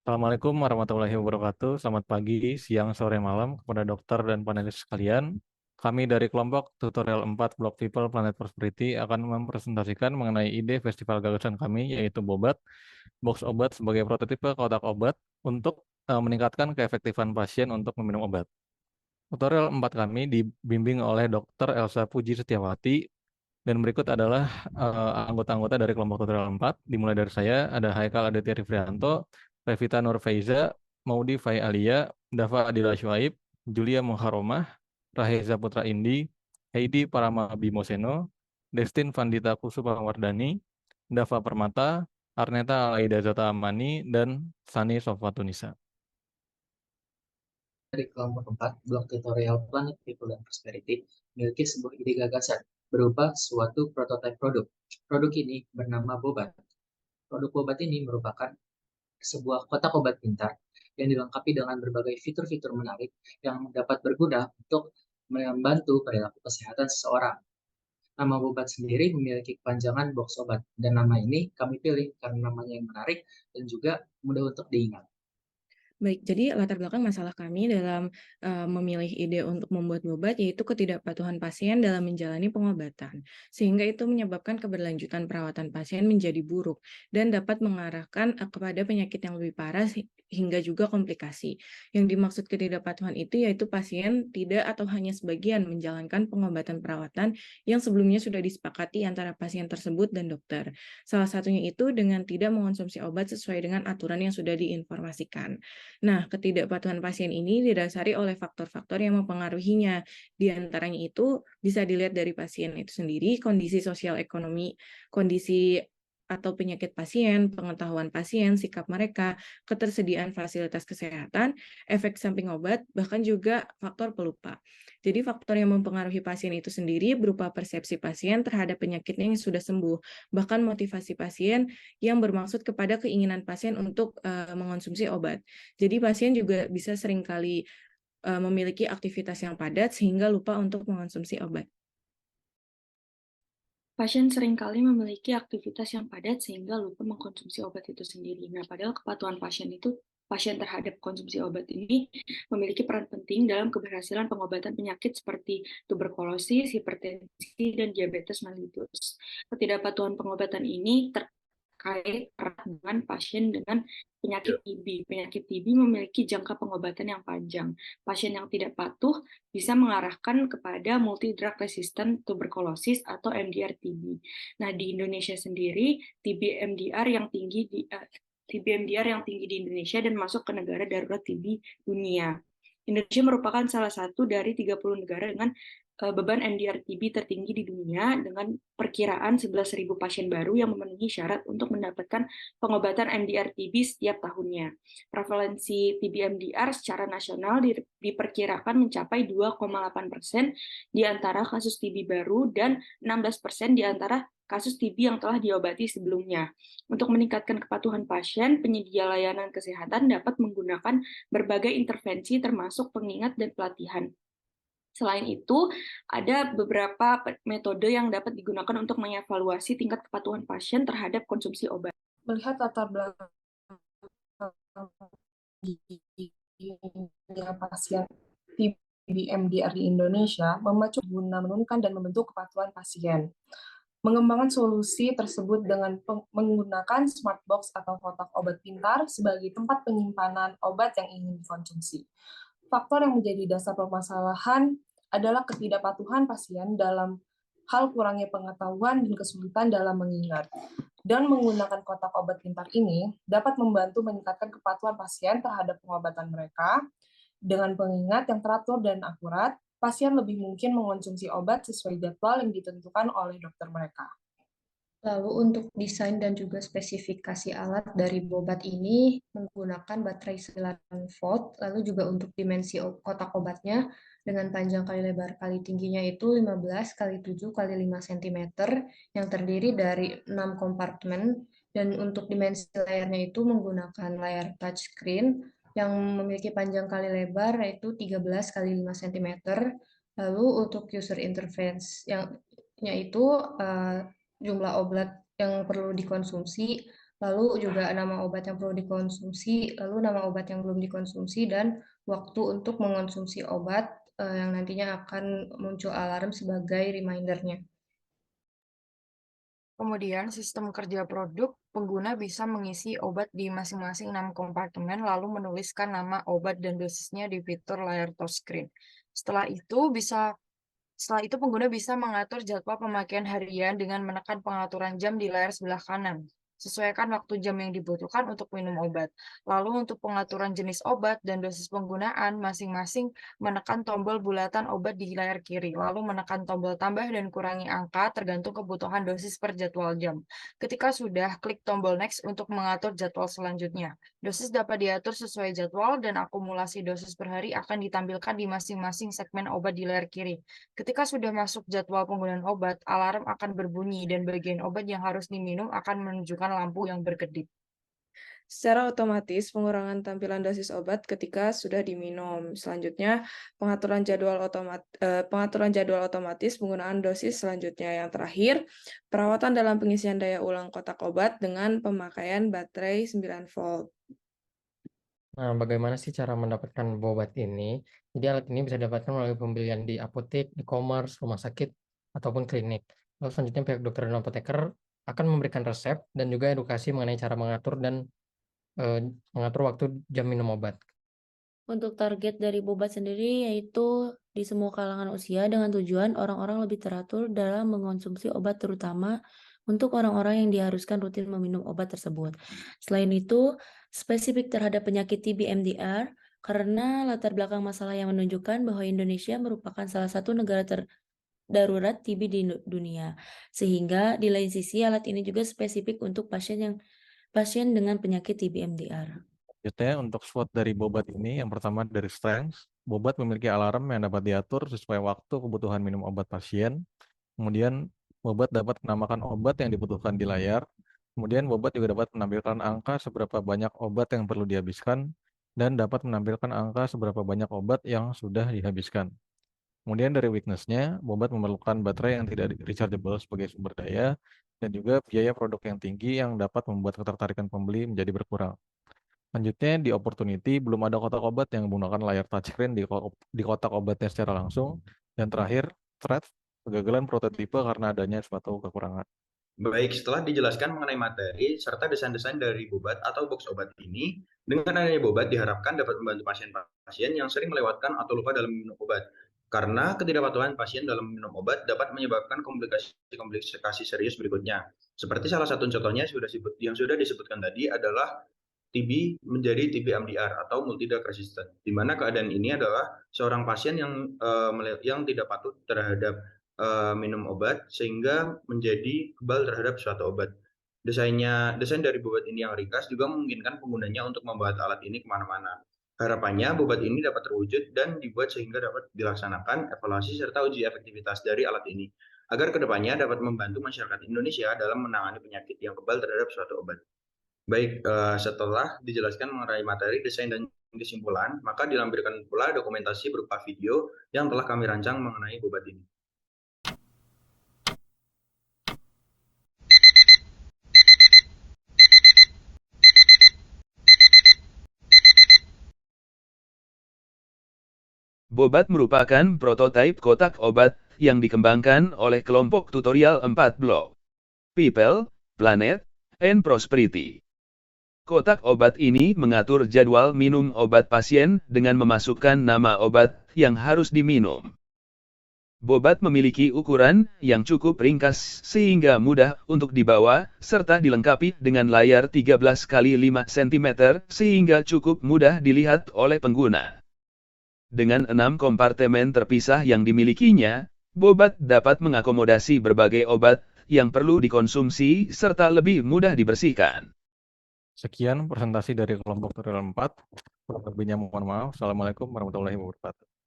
Assalamualaikum warahmatullahi wabarakatuh. Selamat pagi, siang, sore, malam kepada dokter dan panelis sekalian. Kami dari kelompok tutorial 4 Block People Planet Prosperity akan mempresentasikan mengenai ide festival gagasan kami, yaitu Bobat, box obat sebagai prototipe kotak obat untuk meningkatkan keefektifan pasien untuk meminum obat. Tutorial 4 kami dibimbing oleh Dr. Elsa Puji Setiawati, dan berikut adalah anggota-anggota dari kelompok tutorial 4. Dimulai dari saya, ada Haikal Aditya Rifrianto, Revita Nur Faiza, Maudi Fai Alia, Dava Adila Syuaib, Julia Muharomah, Raheza Putra Indi, Heidi Parama Bimoseno, Destin Vandita Kusupawardani, Dava Permata, Arneta Alaida Zata Amani, dan Sani Sofatunisa. Dari kelompok 4, blok tutorial Planet People dan Prosperity memiliki sebuah ide gagasan berupa suatu prototipe produk. Produk ini bernama Bobat. Produk Bobat ini merupakan sebuah kotak obat pintar yang dilengkapi dengan berbagai fitur-fitur menarik yang dapat berguna untuk membantu perilaku kesehatan seseorang. Nama Bobat sendiri memiliki kepanjangan box obat, dan nama ini kami pilih karena namanya yang menarik dan juga mudah untuk diingat. Baik, jadi latar belakang masalah kami dalam memilih ide untuk membuat bobat yaitu ketidakpatuhan pasien dalam menjalani pengobatan, sehingga itu menyebabkan keberlanjutan perawatan pasien menjadi buruk dan dapat mengarahkan kepada penyakit yang lebih parah hingga juga komplikasi. Yang dimaksud ketidakpatuhan itu yaitu pasien tidak atau hanya sebagian menjalankan pengobatan perawatan yang sebelumnya sudah disepakati antara pasien tersebut dan dokter. Salah satunya itu dengan tidak mengonsumsi obat sesuai dengan aturan yang sudah diinformasikan. Nah, ketidakpatuhan pasien ini didasari oleh faktor-faktor yang mempengaruhinya. Di antaranya itu bisa dilihat dari pasien itu sendiri, kondisi sosial ekonomi, kondisi atau penyakit pasien, pengetahuan pasien, sikap mereka, ketersediaan fasilitas kesehatan, efek samping obat, bahkan juga faktor pelupa. Jadi faktor yang mempengaruhi pasien itu sendiri berupa persepsi pasien terhadap penyakitnya yang sudah sembuh, bahkan motivasi pasien yang bermaksud kepada keinginan pasien untuk mengonsumsi obat. Jadi pasien juga bisa seringkali memiliki aktivitas yang padat sehingga lupa untuk mengonsumsi obat. Pasien seringkali memiliki aktivitas yang padat sehingga lupa mengkonsumsi obat itu sendiri. Nah, padahal kepatuhan pasien terhadap konsumsi obat ini memiliki peran penting dalam keberhasilan pengobatan penyakit seperti tuberkulosis, hipertensi, dan diabetes mellitus. Ketidakpatuhan pengobatan ini terkait erat dengan pasien dengan penyakit TB. Penyakit TB memiliki jangka pengobatan yang panjang. Pasien yang tidak patuh bisa mengarahkan kepada multi-drug resistant tuberculosis atau MDR-TB. Nah, di Indonesia sendiri, TB MDR yang tinggi di Indonesia dan masuk ke negara darurat TB dunia. Indonesia merupakan salah satu dari 30 negara dengan beban MDR-TB tertinggi di dunia dengan perkiraan 11.000 pasien baru yang memenuhi syarat untuk mendapatkan pengobatan MDR-TB setiap tahunnya. Prevalensi TB MDR secara nasional diperkirakan mencapai 2,8% di antara kasus TB baru dan 16% di antara kasus TB yang telah diobati sebelumnya. Untuk meningkatkan kepatuhan pasien, penyedia layanan kesehatan dapat menggunakan berbagai intervensi termasuk pengingat dan pelatihan. Selain itu, ada beberapa metode yang dapat digunakan untuk mengevaluasi tingkat kepatuhan pasien terhadap konsumsi obat. Melihat latar belakang pasien TB MDR di Indonesia, memacu guna menurunkan dan membentuk kepatuhan pasien. Mengembangkan solusi tersebut dengan menggunakan smart box atau kotak obat pintar sebagai tempat penyimpanan obat yang ingin dikonsumsi. Faktor yang menjadi dasar permasalahan adalah ketidakpatuhan pasien dalam hal kurangnya pengetahuan dan kesulitan dalam mengingat. Dan menggunakan kotak obat pintar ini dapat membantu meningkatkan kepatuhan pasien terhadap pengobatan mereka. Dengan pengingat yang teratur dan akurat, pasien lebih mungkin mengonsumsi obat sesuai jadwal yang ditentukan oleh dokter mereka. Lalu untuk desain dan juga spesifikasi alat dari bobat ini menggunakan baterai 9 volt, lalu juga untuk dimensi kotak obatnya dengan panjang kali lebar kali tingginya itu 15 kali 7 kali 5 cm yang terdiri dari 6 kompartemen, dan untuk dimensi layarnya itu menggunakan layar touchscreen yang memiliki panjang kali lebar yaitu 13 kali 5 cm. Lalu untuk user interface yang yaitu jumlah obat yang perlu dikonsumsi, lalu juga nama obat yang perlu dikonsumsi, lalu nama obat yang belum dikonsumsi, dan waktu untuk mengonsumsi obat yang nantinya akan muncul alarm sebagai remindernya. Kemudian sistem kerja produk, pengguna bisa mengisi obat di masing-masing 6 kompartemen lalu menuliskan nama obat dan dosisnya di fitur layar touchscreen. Setelah itu pengguna bisa mengatur jadwal pemakaian harian dengan menekan pengaturan jam di layar sebelah kanan. Sesuaikan waktu jam yang dibutuhkan untuk minum obat. Lalu untuk pengaturan jenis obat dan dosis penggunaan, masing-masing menekan tombol bulatan obat di layar kiri, lalu menekan tombol tambah dan kurangi angka tergantung kebutuhan dosis per jadwal jam. Ketika sudah, klik tombol next untuk mengatur jadwal selanjutnya. Dosis dapat diatur sesuai jadwal dan akumulasi dosis per hari akan ditampilkan di masing-masing segmen obat di layar kiri. Ketika sudah masuk jadwal penggunaan obat, alarm akan berbunyi dan bagian obat yang harus diminum akan menunjukkan lampu yang berkedip. Secara otomatis, pengurangan tampilan dosis obat ketika sudah diminum. Selanjutnya, pengaturan jadwal otomatis penggunaan dosis selanjutnya. Yang terakhir, perawatan dalam pengisian daya ulang kotak obat dengan pemakaian baterai 9 volt. Nah, bagaimana sih cara mendapatkan obat ini? Jadi alat ini bisa didapatkan melalui pembelian di apotek, e-commerce, rumah sakit, ataupun klinik. Lalu selanjutnya pihak dokter dan apoteker akan memberikan resep dan juga edukasi mengenai cara mengatur dan mengatur waktu jam minum obat. Untuk target dari Bobat sendiri yaitu di semua kalangan usia dengan tujuan orang-orang lebih teratur dalam mengonsumsi obat, terutama untuk orang-orang yang diharuskan rutin meminum obat tersebut. Selain itu, spesifik terhadap penyakit TB MDR karena latar belakang masalah yang menunjukkan bahwa Indonesia merupakan salah satu negara darurat TB di dunia. Sehingga di lain sisi alat ini juga spesifik untuk pasien dengan penyakit TB MDR. Selanjutnya untuk SWOT dari Bobat ini, yang pertama dari strength, Bobat memiliki alarm yang dapat diatur sesuai waktu kebutuhan minum obat pasien. Kemudian Bobat dapat menamakan obat yang dibutuhkan di layar. Kemudian Bobat juga dapat menampilkan angka seberapa banyak obat yang perlu dihabiskan dan dapat menampilkan angka seberapa banyak obat yang sudah dihabiskan. Kemudian dari weakness-nya, Bobat memerlukan baterai yang tidak rechargeable sebagai sumber daya dan juga biaya produk yang tinggi yang dapat membuat ketertarikan pembeli menjadi berkurang. Selanjutnya di opportunity, belum ada kotak obat yang menggunakan layar touchscreen di kotak obatnya secara langsung. Dan terakhir, threat, kegagalan prototipe karena adanya suatu kekurangan. Baik, setelah dijelaskan mengenai materi serta desain-desain dari Bobat atau box obat ini, dengan adanya Bobat diharapkan dapat membantu pasien-pasien yang sering melewatkan atau lupa dalam minum obat. Karena ketidakpatuhan pasien dalam minum obat dapat menyebabkan komplikasi serius berikutnya. Seperti salah satu contohnya yang sudah disebutkan tadi adalah TB menjadi TB MDR atau multi-drug resistant, di mana keadaan ini adalah seorang pasien yang tidak patuh terhadap minum obat sehingga menjadi kebal terhadap suatu obat. Desain dari Bobat ini yang ringkas juga memungkinkan penggunanya untuk membawa alat ini kemana-mana. Harapannya Bobat ini dapat terwujud dan dibuat sehingga dapat dilaksanakan evaluasi serta uji efektivitas dari alat ini, agar kedepannya dapat membantu masyarakat Indonesia dalam menangani penyakit yang kebal terhadap suatu obat. Baik, setelah dijelaskan mengenai materi, desain, dan kesimpulan, maka dilampirkan pula dokumentasi berupa video yang telah kami rancang mengenai Bobat ini. Bobat merupakan prototipe kotak obat yang dikembangkan oleh kelompok tutorial 4 blok People, Planet, and Prosperity. Kotak obat ini mengatur jadwal minum obat pasien dengan memasukkan nama obat yang harus diminum. Bobat memiliki ukuran yang cukup ringkas sehingga mudah untuk dibawa, serta dilengkapi dengan layar 13 x 5 cm sehingga cukup mudah dilihat oleh pengguna. Dengan 6 kompartemen terpisah yang dimilikinya, Bobat dapat mengakomodasi berbagai obat yang perlu dikonsumsi serta lebih mudah dibersihkan. Sekian presentasi dari kelompok tutorial 4. Kurang lebihnya mohon maaf. Assalamualaikum warahmatullahi wabarakatuh.